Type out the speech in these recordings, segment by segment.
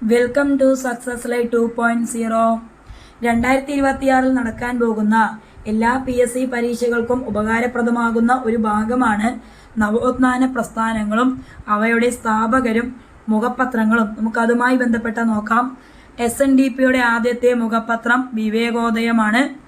Welcome to success life 2.0. 2026 നടക്കാൻ പോകുന്ന എല്ലാ PSC പരീക്ഷകൾക്കും ഉപകാരപ്രദമാകുന്ന ഒരു ഭാഗമാണ് നവോത്ഥാന പ്രസ്ഥാനങ്ങളും അവയുടെ സ്ഥാപകരും മുഖപത്രങ്ങളും. നമുക്കതുമായി ബന്ധപ്പെട്ട നോക്കാം. SNDPയുടെ ആദ്യത്തെ മുഖപത്രം വിവേകോദയമാണ്.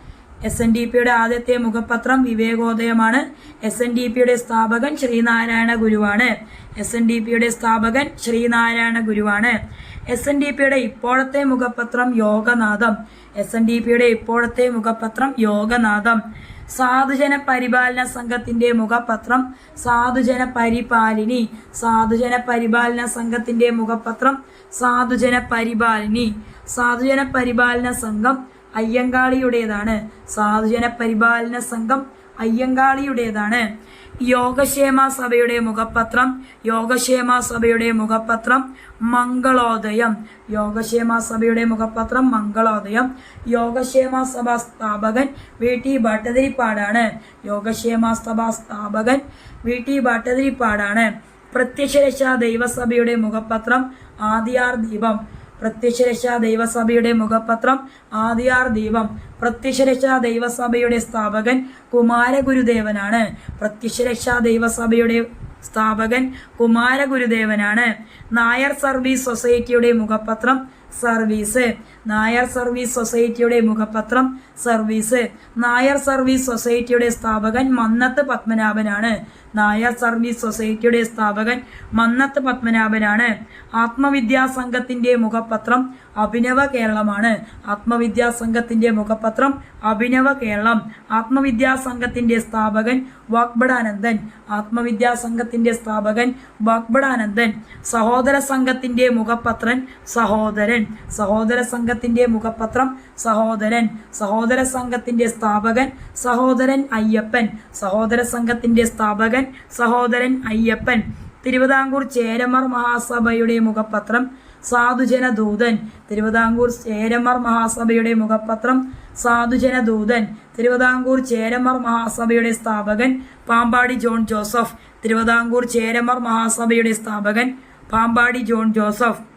SNDPയുടെ ആദ്യത്തെ മുഖപത്രം വിവേകോദയമാണ്. SNDPയുടെ സ്ഥാപകൻ ശ്രീനാരായണ ഗുരുവാണ്. SNDPയുടെ സ്ഥാപകൻ ശ്രീനാരായണ ഗുരുവാണ്. SNDPയുടെ ഇപ്പോഴത്തെ മുഖപത്രം യോഗനാഥം. SNDPയുടെ ഇപ്പോഴത്തെ മുഖപത്രം യോഗനാഥം. സാധുജന പരിപാലന സംഘത്തിന്റെ മുഖപത്രം സാധുജന പരിപാലിനി. സാധുജന പരിപാലന സംഘത്തിന്റെ മുഖപത്രം സാധുജന പരിപാലിനി. സാധുജന പരിപാലന സംഘം അയ്യങ്കാളിയുടേതാണ്. സാധുജന പരിപാലന സംഘം അയ്യങ്കാളിയുടേതാണ്. യോഗക്ഷേമ സഭയുടെ മുഖപത്രം യോഗക്ഷേമ സഭയുടെ മുഖപത്രം മംഗളോദയം. യോഗക്ഷേമ സഭയുടെ മുഖപത്രം മംഗളോദയം. യോഗക്ഷേമ സഭ സ്ഥാപകൻ VT ഭട്ടതിരിപ്പാടാണ്. യോഗക്ഷേമ സഭ സ്ഥാപകൻ VT ഭട്ടതിരിപ്പാടാണ്. പ്രത്യക്ഷരക്ഷാ ദൈവസഭയുടെ മുഖപത്രം ആദിയാർ ദീപം. പ്രത്യക്ഷരക്ഷാ ദൈവസഭയുടെ മുഖപത്രം ആദിയാർ ദീപം. പ്രത്യക്ഷരക്ഷാ ദൈവസഭയുടെ സ്ഥാപകൻ കുമാരഗുരുദേവനാണ്. പ്രത്യക്ഷരക്ഷാ ദൈവസഭയുടെ സ്ഥാപകൻ കുമാരഗുരുദേവനാണ്. നായർ സർവീസ് സൊസൈറ്റിയുടെ മുഖപത്രം സർവീസ്. നായർ സർവീസ് സൊസൈറ്റിയുടെ മുഖപത്രം സർവീസ്. നായർ സർവീസ് സൊസൈറ്റിയുടെ സ്ഥാപകൻ മന്നത്ത് പത്മനാഭനാണ്. നായർ സർവീസ് സൊസൈറ്റിയുടെ സ്ഥാപകൻ മന്നത്ത് പത്മനാഭനാണ്. ആത്മവിദ്യാ സംഘത്തിന്റെ മുഖപത്രം അഭിനവ കേരളമാണ്. ആത്മവിദ്യാ സംഘത്തിന്റെ മുഖപത്രം അഭിനവ കേരളം. ആത്മവിദ്യാ സംഘത്തിന്റെ സ്ഥാപകൻ വാഗ്ബടാനന്ദൻ. ആത്മവിദ്യാ സംഘത്തിന്റെ സ്ഥാപകൻ വാഗ്ബടാനന്ദൻ. സഹോദര സംഘത്തിന്റെ മുഖപത്രൻ സഹോദരൻ. സഹോദര സംഘത്തിന്റെ മുഖപത്രം സഹോദരൻ. സഹോദര സംഘത്തിന്റെ സ്ഥാപകൻ സഹോദരൻ അയ്യപ്പൻ. സഹോദര സംഘത്തിന്റെ സ്ഥാപകൻ സഹോദരൻ അയ്യപ്പൻ. തിരുവിതാംകൂർ ചേരമർ മഹാസഭയുടെ മുഖപത്രം സാധുജന ദൂതൻ. തിരുവിതാംകൂർ ചേരമർ മഹാസഭയുടെ മുഖപത്രം സാധുജന ദൂതൻ. തിരുവിതാംകൂർ ചേരമർ മഹാസഭയുടെ സ്ഥാപകൻ പാമ്പാടി ജോൺ ജോസഫ്. തിരുവിതാംകൂർ ചേരമർ മഹാസഭയുടെ സ്ഥാപകൻ പാമ്പാടി ജോൺ ജോസഫ്.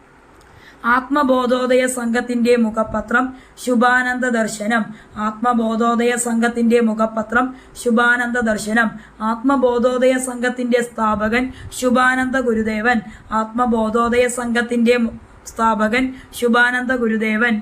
ആത്മബോധോദയ സംഘത്തിന്റെ മുഖപത്രം ശുഭാനന്ദ ദർശനം. ആത്മബോധോദയ സംഘത്തിന്റെ മുഖപത്രം ശുഭാനന്ദ ദർശനം. ആത്മബോധോദയ സംഘത്തിന്റെ സ്ഥാപകൻ ശുഭാനന്ദ ഗുരുദേവൻ. ആത്മബോധോദയ സംഘത്തിന്റെ സ്ഥാപകൻ ശുഭാനന്ദ ഗുരുദേവൻ.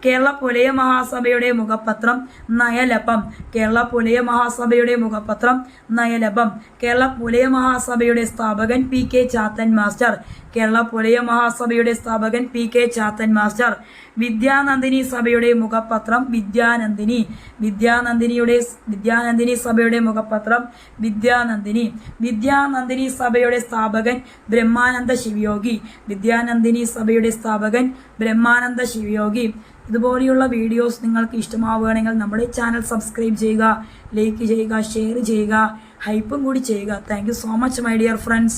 കേരള പുലയ മഹാസഭയുടെ മുഖപത്രം നയലഭം. കേരള പുലയ മഹാസഭയുടെ മുഖപത്രം നയലഭം. കേരള പുലയ മഹാസഭയുടെ സ്ഥാപകൻ PK ചാത്തൻ മാസ്റ്റർ. കേരള പുലയ മഹാസഭയുടെ സ്ഥാപകൻ PK ചാത്തൻ മാസ്റ്റർ. വിദ്യാനന്ദിനി സഭയുടെ മുഖപത്രം വിദ്യാനന്ദിനി. വിദ്യാനന്ദിനി സഭയുടെ മുഖപത്രം വിദ്യാനന്ദിനി. വിദ്യാനന്ദിനി സഭയുടെ സ്ഥാപകൻ ബ്രഹ്മാനന്ദ ശിവയോഗി. വിദ്യാനന്ദിനി സഭയുടെ സ്ഥാപകൻ ബ്രഹ്മാനന്ദ ശിവയോഗി. ഇതുപോലെയുള്ള വീഡിയോസ് നിങ്ങൾക്ക് ഇഷ്ടമാവുകയാണെങ്കിൽ നമ്മുടെ ചാനൽ സബ്സ്ക്രൈബ് ചെയ്യുക, ലൈക്ക് ചെയ്യുക, ഷെയർ ചെയ്യുക, ഹൈപ്പും കൂടി ചെയ്യുക. Thank you so much my dear friends.